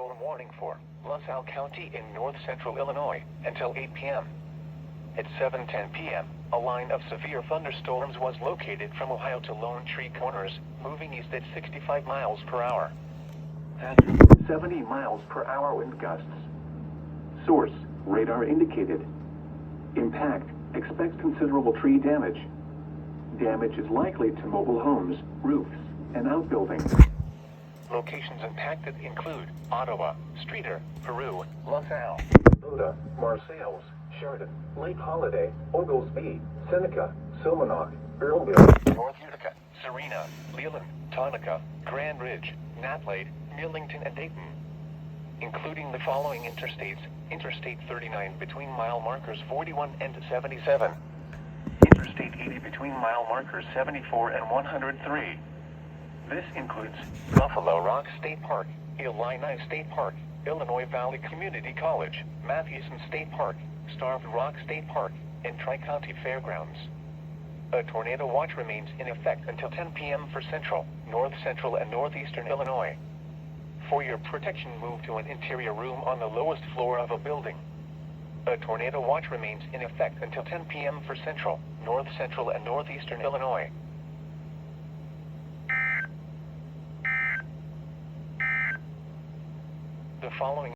thunderstorm warning for LaSalle County in north-central Illinois until 8 p.m. At 7:10 p.m., a line of severe thunderstorms was located from Ohio to Lone Tree Corners, moving east at 65 miles per hour. That's 70 miles per hour wind gusts. Source, radar indicated. Impact, expects considerable tree damage. Damage is likely to mobile homes, roofs, and outbuildings. Locations impacted include Ottawa, Streator, Peru, LaSalle, Buda, Marseilles, Sheridan, Lake Holiday, Oglesby, Seneca, Silmanock, Earlville, North Utica, Serena, Leland, Tonka, Grand Ridge, Naplade, Millington, and Dayton. Including the following interstates: Interstate 39 between mile markers 41 and 77. Interstate 80 between mile markers 74 and 103. This includes Buffalo Rock State Park, Illini State Park, Illinois Valley Community College, Mathewson State Park, Starved Rock State Park, and Tri-County Fairgrounds. A tornado watch remains in effect until 10 p.m. for central, north-central, and northeastern Illinois. For your protection, move to an interior room on the lowest floor of a building. A tornado watch remains in effect until 10 p.m. for central, north-central, and northeastern Illinois. The following